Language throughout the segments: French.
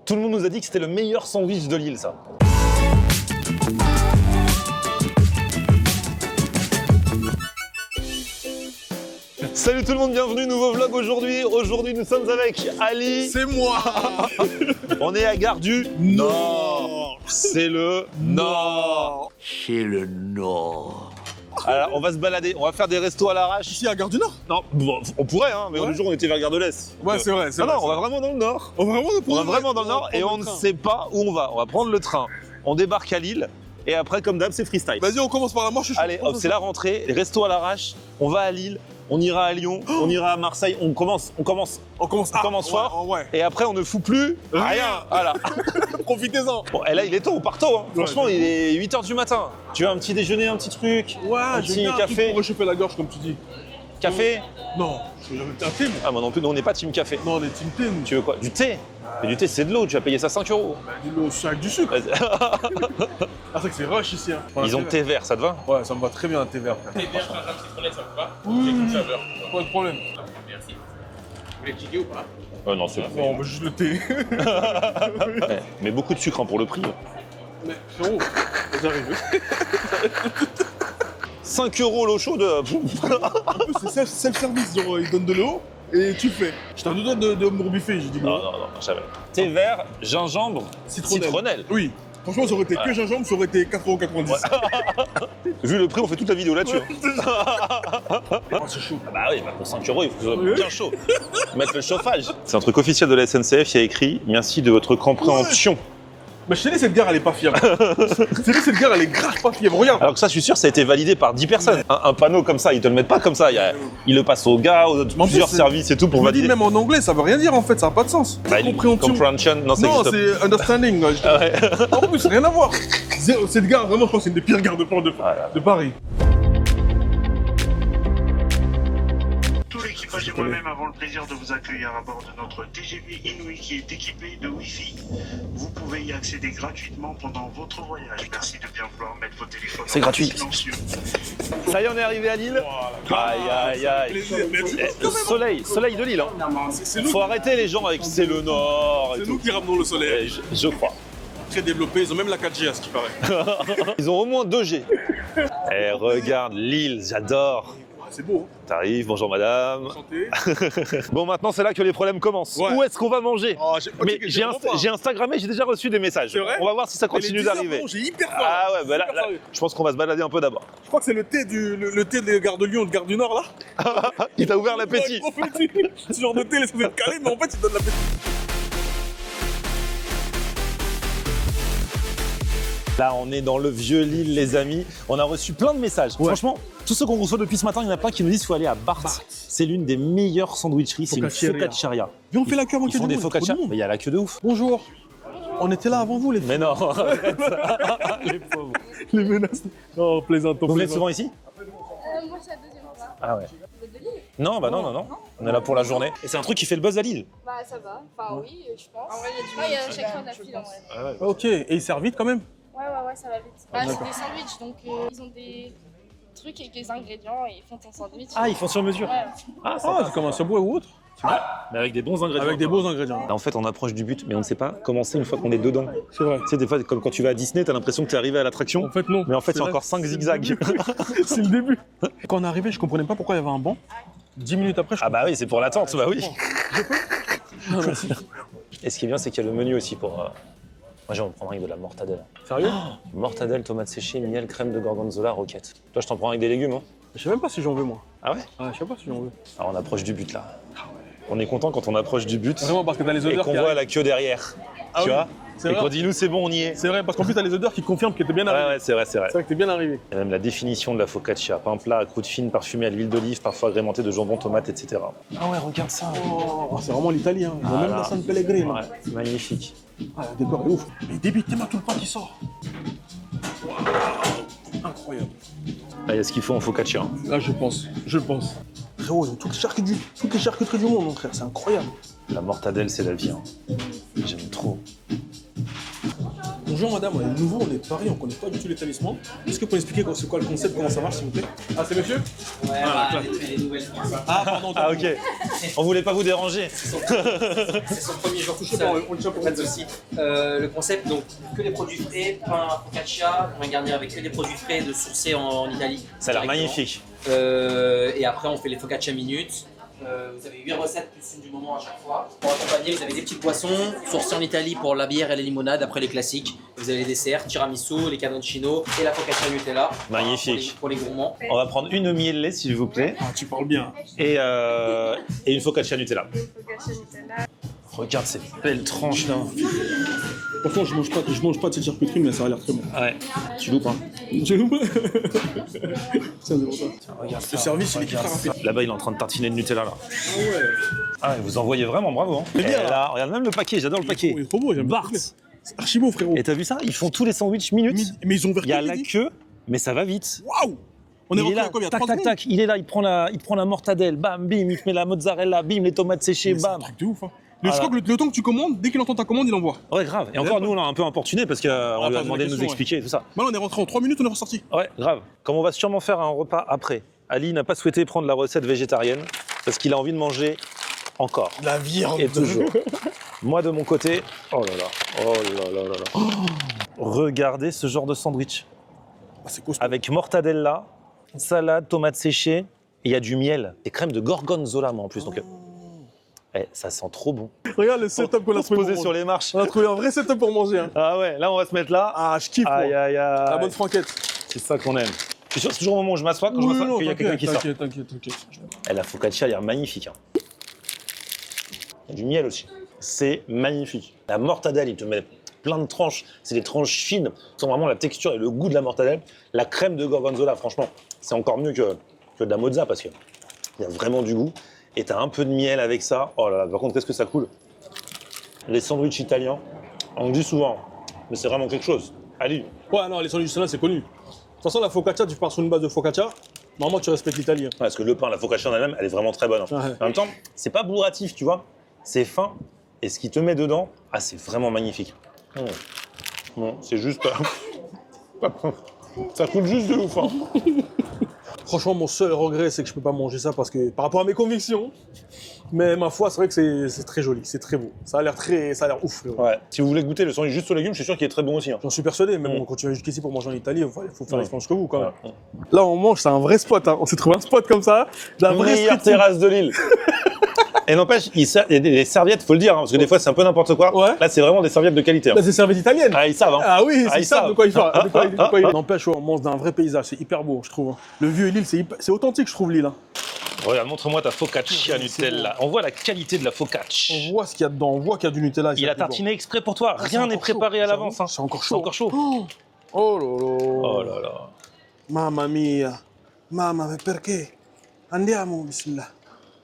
Tout le monde nous a dit que c'était le meilleur sandwich de Lille, ça. Salut tout le monde, bienvenue, nouveau vlog aujourd'hui. Aujourd'hui, nous sommes avec Ali. C'est moi. On est à Gare du Nord. C'est le Nord. C'est le Nord. Alors, on va se balader, on va faire des restos à l'arrache. Ici à Gare du Nord. Non, bon, on pourrait, hein, mais Ouais. le jour on était vers Gare de l'Est. Ouais, c'est vrai. Non, non, on va vraiment dans le Nord. On va vraiment dans le Nord et on ne sait pas où on va. On va prendre le train, on débarque à Lille et après, comme d'hab, c'est freestyle. Vas-y, on commence par la marche. Allez, hop, c'est la rentrée, resto à l'arrache, on va à Lille, on ira à Lyon, on ira à Marseille, on commence fort. Ouais. Et après, on ne fout plus rien. Voilà. Profitez-en. Bon, et là, il est tôt, partons. Hein. Ouais, Franchement, il est 8h du matin. Tu veux un petit déjeuner, un petit truc? Ouais, un j'ai petit bien un truc café? pour réchauffer la gorge, comme tu dis. Café? Non, je vais jamais un thé, moi. Ah, moi non plus, nous, on n'est pas team café. Non, les team thé, nous. Tu veux quoi? Du thé? Mais du thé, c'est de l'eau, tu vas payer ça 5 €. Bah, dis-le avec du sucre. Vas-y. Ah, c'est vrai que c'est rush ici. Hein. Ils ont thé vert, ça te va? Ouais, ça me va très bien, un thé vert. Frère. Thé vert, un citronnet, ça vous va? Oui. J'ai toute saveur. Pas de problème. Merci. Vous voulez ticket ou pas? Non, c'est Non, on veut juste le thé. Ouais, mais beaucoup de sucre hein, pour le prix. Mais frérot, j'arrive. 5 € l'eau chaude. En plus, c'est self-service. Genre, ils donnent de l'eau et tu fais. J'étais à deux doigts de me rebiffer, j'ai dit Non, jamais. Thé vert, gingembre, citronnelle. Oui. Franchement, ça aurait été que gingembre, ça aurait été 4,90 €. Vu le prix, on fait toute la vidéo là-dessus. Oh, c'est chaud. Ah bah oui, bah pour 5 €, il faut que ce soit bien chaud. Mettre le chauffage. C'est un truc officiel de la SNCF, il y a écrit « Merci de votre compréhension ». Mais je t'ai dit, cette gare, elle est pas fiable. Je t'ai dit, cette gare, elle est grave pas fiable. Regarde. Alors que ça, je suis sûr, ça a été validé par 10 personnes. Un panneau comme ça, ils te le mettent pas comme ça. Ils le passent aux gars, aux en plusieurs plus, services et tout pour Je me dis, valider. même en anglais, ça veut rien dire en fait, ça n'a pas de sens. Bah, Compréhension. comprehension, non, ça Non, existe pas. c'est understanding. Ouais. Ah ouais. En plus, rien à voir. Cette gare, vraiment, je pense que c'est une des pires gares de Paris. Tout l'équipage et moi-même avons le plaisir de vous accueillir à bord de notre TGV Inouï qui est équipé de Wi-Fi. Vous pouvez y accéder gratuitement pendant votre voyage. Merci de bien vouloir mettre vos téléphones C'est en gratuit. silencieux. Ça y est, on est arrivé à Lille. Aïe, aïe, aïe. Soleil de Lille. Hein. C'est nous, Faut arrêter les gens avec c'est le Nord et c'est tout. nous qui ramenons le soleil. Je crois. Très développé, ils ont même la 4G à ce qui paraît. Ils ont au moins 2G. Eh, regarde, Lille, j'adore. C'est beau. T'arrives, bonjour madame. Santé. Bon, maintenant, c'est là que les problèmes commencent. Ouais. Où est-ce qu'on va manger? Mais j'ai j'ai Instagrammé, j'ai déjà reçu des messages. C'est vrai? On va voir si ça continue d'arriver. J'ai hyper faim. Ah ouais, bah là, Hyper sérieux. je pense qu'on va se balader un peu d'abord. Je crois que c'est le thé des gares de Lyon et de Gare du Nord là. Il t'a ouvert l'appétit. Ouais, trop petit. Ce genre de thé, laisse-moi être calé, mais en fait, il donne l'appétit. Là, on est dans le vieux Lille, les amis. On a reçu plein de messages. Franchement, tous ceux qu'on reçoit depuis ce matin, il y en a plein qui nous disent qu'il faut aller à Barthes. C'est l'une des meilleures sandwicheries. C'est une Focacceria. focacceria. Viens, on fait la queue avant Ils qu'il y font ait des du monde, focaccia, trop de monde. mais il y a la queue de ouf. Bonjour. On était là avant vous, les filles. Mais non, arrête ça. Les pauvres. Les menaces. Non, plaisante, Vous venez souvent ici? Moi, c'est la deuxième fois. Ah ouais. Vous êtes de Lille? Non, bah non. On est là pour la journée. Et c'est un truc qui fait le buzz à Lille. Bah, ça va. Enfin, oui, je pense. En vrai, il y a chaque fois de la file en vrai. Ok, et ils servent vite quand même. Ouais, ça va vite. Bah, c'est des sandwichs, donc ils ont des trucs avec les ingrédients et ils font ton sandwich. Ah, ils font sur mesure. Ouais. Ah, Ah, c'est comme un Subway ou autre. mais avec des bons ingrédients. Avec des beaux ingrédients. En fait, on approche du but, mais on ne sait pas comment c'est une fois qu'on est dedans. C'est vrai. Tu sais, des fois, comme quand tu vas à Disney, t'as l'impression que t'es arrivé à l'attraction. En fait, non. Mais en fait, il y a C'est encore là- 5 zigzags. C'est le début. Quand on est arrivé, je comprenais pas pourquoi il y avait un banc. 10 minutes après, je Ah bah oui, c'est pour l'attente, bah oui. Ah, merci. Et ce qui est bien, c'est qu'il y a le menu aussi pour... Moi, je vais en prendre avec de la mortadelle. Sérieux? Mortadelle, tomates séchées, miel, crème de gorgonzola, roquette. Toi, je t'en prends avec des légumes, hein. Je sais même pas si j'en veux, moi. Ah ouais? Ah, je sais pas si j'en veux. Alors, on approche du but, là. On est content quand on approche du but Vraiment, parce que t'as les et odeurs qu'on qui voit arrivent. la queue derrière. Ah Tu oui, vois? c'est Et vrai. qu'on dit, nous, c'est bon, on y est. C'est vrai, parce qu'en plus, t'as les odeurs qui confirment que t'es bien arrivé. Ouais, c'est vrai. C'est vrai que t'es bien arrivé. Et même la définition de la focaccia. Pain plat à croûte fine parfumé à l'huile d'olive, parfois agrémenté de jambon, tomate, etc. Ah ouais, regarde ça. Oh, c'est vraiment l'italien. Ils ont même la San Pellegrino. Ouais, magnifique. Ah, le décor est ouf. Mais débitez-moi tout le pain qui sort. Waouh, incroyable. Là, il y a ce qu'il faut en focaccia. Hein. Là, je pense. Frérot, ils ont toutes les charcuteries du monde, mon frère. C'est incroyable. La mortadelle, c'est la vie. Hein. J'aime trop. Bonjour madame, on est nouveau, on est de Paris, on connaît pas du tout l'établissement. Est-ce que vous pouvez expliquer c'est quoi le concept, comment ça marche s'il vous plaît? Ah c'est monsieur? Ouais, les nouvelles. Ah pardon, Ah ok. On voulait pas vous déranger. C'est son premier jour. touchez pas, on le tient pour Pas de soucis. Le concept, donc, que des produits frais, pain focaccia, on va garnir avec que des produits frais de sourcés en Italie. Ça a l'air directement. magnifique. Et après, on fait les focaccia minutes. Vous avez 8 recettes plus une du moment à chaque fois. Pour accompagner, vous avez des petites boissons sourcées en Italie pour la bière et la limonade, après les classiques. Vous avez les desserts, tiramisu, les canoncino et la focaccia Nutella. Magnifique. Pour les gourmands. On va prendre une miel s'il vous plaît. Ah tu parles bien. Et une focaccia Nutella. Regarde ces belles tranches là. Franchement je mange pas de cette charcuterie mais ça a l'air très bon. Ouais. Tu loupes hein. Je loupe. C'est bon ça. Regarde Le service il est hyper rapide. Là-bas il est en train de tartiner de Nutella là. Ah ouais. Ah vous envoyez vraiment bravo hein. C'est bien, Et là, regarde même le paquet, j'adore le paquet. Il est trop beau, j'aime Bart. bien. C'est archi beau frérot. Et t'as vu ça? Ils font tous les sandwichs minutes. Mais ils ont ouvert Il y a que la midi. queue, mais ça va vite. Waouh. On est Il est rentré là, à combien? tac 3 tac secondes. tac, il est là, il prend la mortadelle, bam, bim, il te met la mozzarella, bim, les tomates séchées, Mais c'est un bam. truc de ouf hein. Ah Je crois que le temps que tu commandes, dès qu'il entend ta commande, il envoie. Ouais, grave. Et encore, nous, on l'a un peu importuné parce qu'on lui a posé la demandé de nous question, expliquer et tout ça. Maintenant on est rentré en 3 minutes, on est ressorti. Ouais, grave. Comme on va sûrement faire un repas après, Ali n'a pas souhaité prendre la recette végétarienne parce qu'il a envie de manger encore. La viande. Et toujours. Moi, de mon côté, oh là là, oh là là là là. Regardez ce genre de sandwich. Ah, c'est costaud. Avec mortadella, salade, tomates séchées, et il y a du miel. Et crème de gorgonzola, moi, en plus. Donc, ça sent trop bon. Regarde le setup qu'on a Pour se trouvé. poser pour sur manger. les marches. On a trouvé un vrai setup pour manger. Hein. Ah ouais, là, on va se mettre là. Ah, je kiffe. Aïe, moi. aïe, aïe. La bonne franquette. C'est ça qu'on aime. Je suis sûr que c'est toujours au moment où je m'assois, quand je m'assois, qu'il y a quelqu'un qui sort. T'inquiète. Et la focaccia a l'air magnifique. Hein. Il y a du miel aussi. C'est magnifique. La mortadelle, il te met plein de tranches. C'est des tranches fines. C'est vraiment la texture et le goût de la mortadelle. La crème de gorgonzola, franchement, c'est encore mieux que de la mozza parce qu'il y a vraiment du goût. Et t'as un peu de miel avec ça. Oh là là, par contre, qu'est-ce que ça coule. Les sandwichs italiens, on le dit souvent, mais c'est vraiment quelque chose. Allez. Ouais, non, les sandwichs là, c'est connu. De toute façon, la focaccia, tu pars sur une base de focaccia. Normalement, tu respectes l'Italie. Hein. Parce que le pain, la focaccia en elle-même, elle est vraiment très bonne. Hein. Ouais. En même temps, c'est pas bourratif, tu vois. C'est fin. Et ce qui te met dedans, c'est vraiment magnifique. Non, c'est juste. Ça coule juste de ouf. Hein. Franchement, mon seul regret, c'est que je peux pas manger ça parce que par rapport à mes convictions. Mais ma foi, c'est vrai que c'est très joli, c'est très beau. Ça a l'air ouf, frérot. Ouais. Si vous voulez goûter le sandwich juste aux légumes, je suis sûr qu'il est très bon aussi. Hein. J'en suis persuadé, mais bon, quand tu viens jusqu'ici pour manger en Italie, il faut faire l'expérience que vous, quand même. Ouais. Là, on mange, c'est un vrai spot. Hein. On s'est trouvé un spot comme ça, de la vraie Meilleure street food. terrasse de l'île. Et n'empêche, il y a des serviettes, faut le dire, hein, parce que des fois c'est un peu n'importe quoi. Ouais. Là, c'est vraiment des serviettes de qualité. Hein. Là, c'est serviette italienne. Ah, ils savent. Hein. Ah oui, Ah, ils savent savent. de quoi ils parlent. N'empêche, on mange d'un vrai paysage, c'est hyper beau, je trouve. Le vieux Lille, c'est authentique, je trouve, Lille. Hein. Regarde, montre-moi ta focaccia Nutella. On voit la qualité de la focaccia. On voit ce qu'il y a dedans, on voit qu'il y a du Nutella. Il a tartiné exprès pour toi. Rien n'est préparé à l'avance. Hein. C'est encore C'est chaud. encore chaud. Oh là là. Oh là là. Mamma mia. Mamma, mais perché? Andiamo, bismillah.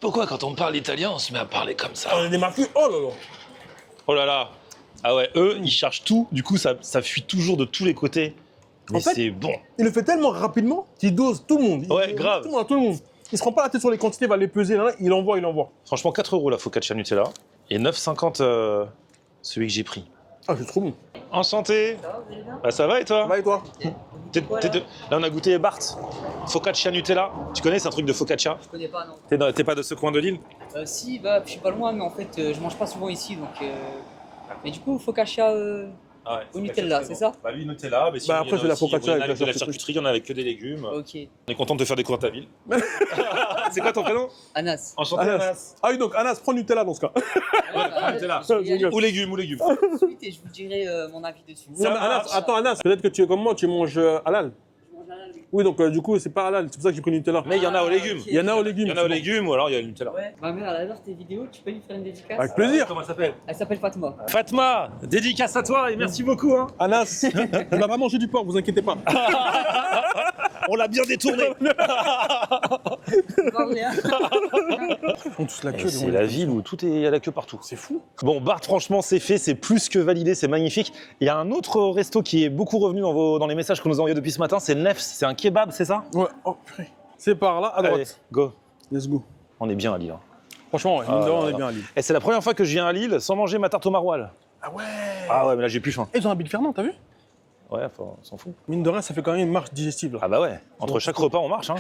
Pourquoi quand on parle italien, on se met à parler comme ça? On est des marqués. Oh là là. Oh là là. Ah ouais, eux, ils cherchent tout. Du coup, ça fuit toujours de tous les côtés. Mais En fait, c'est bon. Il le fait tellement rapidement qu'il dose tout le monde. Ouais, grave. Tout le monde. Il se prend pas la tête sur les quantités, il va les peser, là, il envoie. Franchement, 4 € la focaccia Nutella. Et 9,50 celui que j'ai pris. Ah, c'est trop bon. En santé. Bah, ça va et toi? Va et toi? Là, on a goûté Bart. Focaccia Nutella. Tu connais, c'est un truc de focaccia? Je connais pas, non. T'es pas de ce coin de l'île? Si, bah, je suis pas loin, mais en fait, je mange pas souvent ici, donc. Mais du coup, focaccia. Ah ouais, Au Nutella, c'est ça? Bah oui, Nutella. Mais Bah, après, c'est la focaccia avec avec la de la charcuterie. charcuterie, il y en a avec que des légumes. Ok. On est content de te faire découvrir ta ville. C'est quoi ton prénom? Anas. Enchanté, Anas. Anas. Ah oui, donc Anas, prends Nutella dans ce cas. Nutella. Je rigole. Ou légumes. Ensuite, et je vous dirai mon avis dessus. Non, mais Anas, attends, Anas, peut-être que tu es comme moi, tu manges halal. Oui, donc du coup, c'est pas halal, c'est pour ça que j'ai pris Nutella. Mais il y en a aux légumes. Il y en a aux légumes. Il y en a aux légumes ou alors il y a le Nutella. Ouais. Ma mère, elle adore tes vidéos, tu peux lui faire une dédicace? Avec plaisir. Comment elle s'appelle? Elle s'appelle Fatma. Fatma, dédicace à toi et merci beaucoup. Hein. Anas, elle va pas manger du porc, vous inquiétez pas. On l'a bien détourné. Ils font tous la queue. C'est la ville où tout est, il y a la queue partout. C'est fou. Bon, Bart, franchement, c'est fait, c'est plus que validé, c'est magnifique. Il y a un autre resto qui est beaucoup revenu dans les messages qu'on nous a envoyés depuis ce matin, c'est Nefs, c'est un kebab, c'est ça? Ouais, oh purée. C'est par là, à droite. Allez, go. Let's go. On est bien à Lille. Hein. Franchement, ouais, mine de rien, on est bien à Lille. Et c'est la première fois que je viens à Lille sans manger ma tarte au maroilles. Ah ouais. Ah ouais, mais là j'ai plus faim. Ils ont un Bill Fernand, t'as vu? Ouais, enfin, on s'en fout. Mine de rien, ça fait quand même une marche digestive. Là. Ah bah ouais, entre chaque repas, on marche. Hein.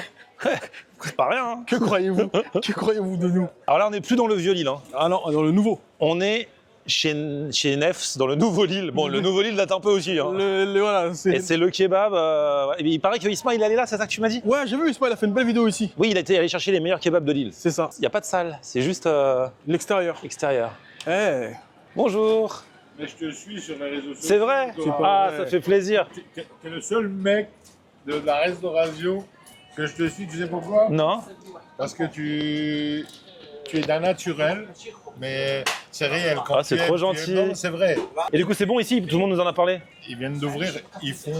C'est pas rien. Hein. Que croyez-vous Que croyez-vous de nous? Alors là, on n'est plus dans le vieux Lille. Hein. Ah non, dans le nouveau. On est chez Nefs, dans le nouveau Lille. Bon, le nouveau Lille date un peu aussi. Hein. Voilà, Et c'est le kebab. Ouais. Il paraît que Isma, il est allé là, c'est ça que tu m'as dit? Ouais, j'ai vu Isma, il a fait une belle vidéo ici. Oui, il a été allé chercher les meilleurs kebabs de Lille. C'est ça. Il n'y a pas de salle, c'est juste L'extérieur. extérieur. Eh. Bonjour. Mais je te suis sur les réseaux sociaux. C'est vrai? Ah, ça fait plaisir. T'es le seul mec de la restauration que je te suis. Tu sais pourquoi? Non? Parce que tu es d'un naturel, mais c'est réel. Quand Ah, c'est tu trop aimes, gentil. Non, c'est vrai. Et du coup, c'est bon ici, tout le monde nous en a parlé? Ils viennent d'ouvrir. Ils font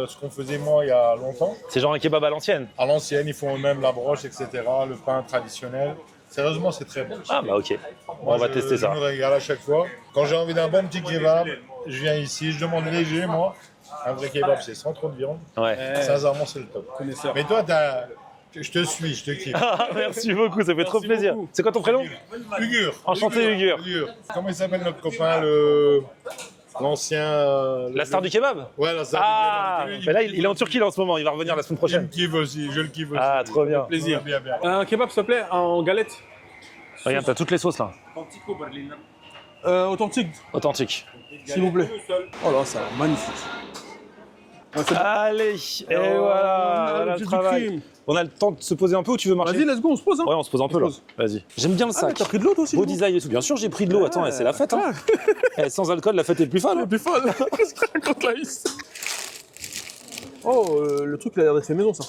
ce qu'on faisait moi il y a longtemps. C'est genre un kebab à l'ancienne. À l'ancienne, ils font eux-mêmes la broche, etc. Le pain traditionnel. Sérieusement, c'est très bon. Ah bah ok, Moi, on va tester ça. Je me régale à chaque fois. Quand j'ai envie d'un bon petit kebab, je viens ici, je demande léger, moi. Un vrai kebab, c'est sans trop de viande. Ouais. Sincèrement, c'est le top. Connaisseur. Mais toi, je te suis, je te kiffe. Ah, merci beaucoup, ça fait trop plaisir. beaucoup. C'est quoi ton prénom? Hugur. Enchanté, Hugur. Comment il s'appelle notre copain, l'ancien... La star du kebab? Ouais, la star Ah, du kebab. mais là, il est en Turquie là, en ce moment, il va revenir la semaine Je le prochaine. kiffe aussi, je le kiffe aussi. Ah, trop bien. Plaisir. Bien, bien. Un kebab, s'il te plaît, en galette. Regarde, t'as toutes les sauces là. Authentique, Authentique. s'il vous plaît. Oh là, ça a l'air magnifique. Ouais, c'est bon. Allez, et voilà le du travail. crime. On a le temps de se poser un peu ou tu veux marcher? Vas-y, let's go, on se pose. Hein. Ouais, on se pose un peu On là. se pose. Vas-y. J'aime bien le Ah, mais sac. t'as pris de l'eau, toi aussi? Beau du coup design et tout. Bien sûr, j'ai pris de l'eau. Attends, c'est la fête. Hein. Sans alcool, la fête est plus folle. Elle est Hein. plus folle. Qu'est-ce que raconte la Is? Oh, le truc, il a l'air d'être fait maison, ça.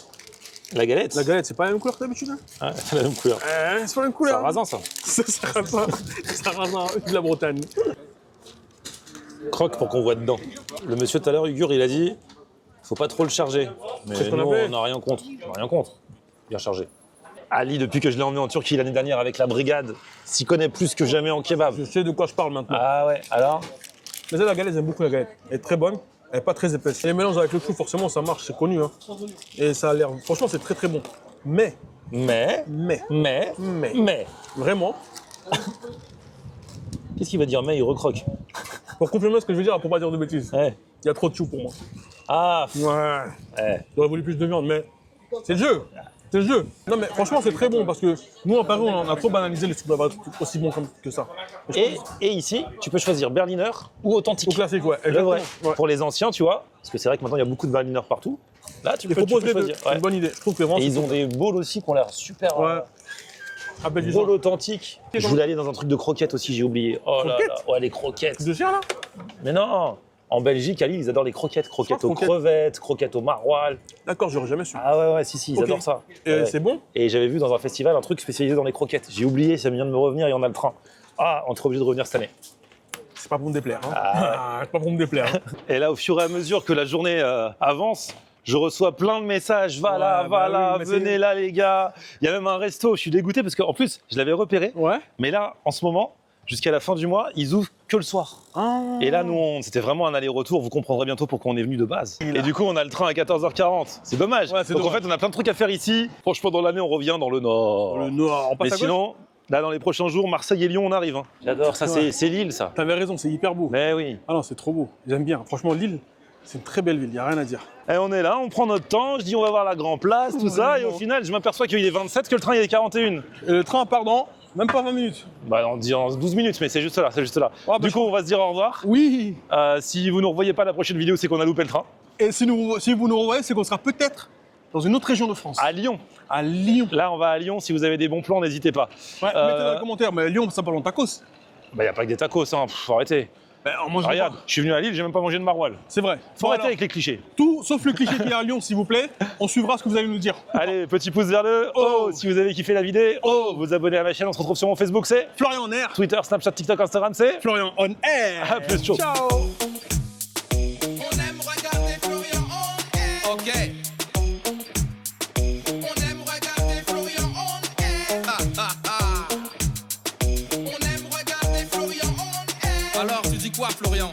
La galette. La galette, c'est pas la même couleur que d'habitude, hein? Ah, c'est la même couleur. C'est pas la même C'est couleur. rasant ça. C'est sarrasin. Sarrasin de la Bretagne. Croque pour qu'on voit dedans. Le monsieur tout à l'heure, Hugur, il a dit faut pas trop le charger. Mais C'est ce qu'on nous, a fait. on n'a rien contre. On n'a rien contre. Bien chargé. Ali, depuis que je l'ai emmené en Turquie l'année dernière avec la brigade, s'y connaît plus que jamais en kebab. Je sais de quoi je parle maintenant. Ah ouais, alors? Mais ça, la galette, j'aime beaucoup la galette. Elle est très bonne, elle est pas très épaisse. Et les mélanges avec le chou, forcément, ça marche, c'est connu. Hein. Et ça a l'air. Franchement, c'est très très bon. Mais, Mais, vraiment, qu'est-ce qu'il va dire mais il recroque. pour confirmer ce que je veux dire, pour pas dire de bêtises, Ouais. il y a trop de chou pour moi. Ah, Ouais. ouais. J'aurais voulu plus de viande, mais c'est le jeu. C'est le jeu. Non, mais franchement, c'est très bon parce que nous, en Paris, on a trop banalisé les soupes là-bas aussi bons que ça. Et ici, tu peux choisir Berliner ou authentique. Au classique, ouais. Le Exactement. vrai. Ouais. Pour les anciens, tu vois, parce que c'est vrai que maintenant il y a beaucoup de Berliner partout. Là, tu Ils peux proposent les deux. choisir. C'est Ouais. une bonne idée. Je trouve que vraiment. Et ils ont des bowls aussi qui ont l'air super. Ouais. Appelle Bowls authentiques. Je voulais aller dans un truc de croquettes aussi, j'ai oublié. Oh là Croquettes là, ouais, les croquettes. de chien là. Mais non, en Belgique, à Lille, ils adorent les croquettes. Croquettes aux croquettes. crevettes, croquettes au maroilles. D'accord, j'aurais jamais su. Ah ouais, ouais, si, ils Ok. adorent ça. Et Ouais. c'est bon. Et j'avais vu dans un festival un truc spécialisé dans les croquettes. J'ai oublié, ça vient de me revenir et on a le train. Ah, on sera obligé de revenir cette année. C'est pas pour me déplaire. Hein. Ah. C'est pas pour me déplaire. Hein. Et là, au fur et à mesure que la journée avance, je reçois plein de messages. Va là, Ouais, va bah là, oui, mais venez c'est- là, les gars. Il y a même un resto. Je suis dégoûté parce qu'en plus, je l'avais repéré. Ouais. Mais là, en ce moment, jusqu'à la fin du mois, ils ouvrent que le soir. Ah. Et là, nous, c'était vraiment un aller-retour. Vous comprendrez bientôt pourquoi on est venu de base. Et du coup, on a le train à 14h40. C'est dommage. Ouais, c'est Donc en dommage. fait, on a plein de trucs à faire ici. Franchement, dans l'année, on revient dans le nord. Le noir. On passe Mais à gauche. sinon, là, dans les prochains jours, Marseille et Lyon, on arrive. Hein. J'adore ça. Ouais. C'est Lille, ça. T'avais raison, c'est hyper beau. Mais oui. Ah non, c'est trop beau. J'aime bien. Franchement, Lille, c'est une très belle ville. Y a rien à dire. Et on est là, on prend notre temps, je dis on va voir la Grand Place, tout ça, et au final je m'aperçois qu'il est 27, que le train il est 41. Et le train, pardon, même pas 20 minutes. Bah on dit en 12 minutes, mais c'est juste là, c'est juste là. Ah, bah, du coup on va se dire au revoir. Oui. Si vous ne revoyez pas la prochaine vidéo, c'est qu'on a loupé le train. Et si vous nous revoyez, c'est qu'on sera peut-être dans une autre région de France. À Lyon. À Lyon. Là on va à Lyon, si vous avez des bons plans, n'hésitez pas. Ouais, mettez dans les commentaires. Mais Lyon, ça parle en tacos. Bah y a pas que des tacos, hein, faut arrêter. Ben, on mange Regarde, je suis venu à Lille, j'ai même pas mangé de maroilles. C'est vrai. Faut Bon, arrêter alors, avec les clichés. tout sauf le cliché qui est à Lyon, s'il vous plaît. On suivra ce que vous allez nous dire. Allez, petit pouce vers le haut si vous avez kiffé la vidéo. Vous abonnez à ma chaîne, on se retrouve sur mon Facebook, c'est Florian en air. Twitter, Snapchat, TikTok, Instagram, c'est Florian on air. À plus, ciao. Ciao. On aime regarder Florian on air. Ok. On aime regarder Florian on air. Ha, ha, ha. On aime regarder Florian on air. Alors, tu dis quoi, Florian?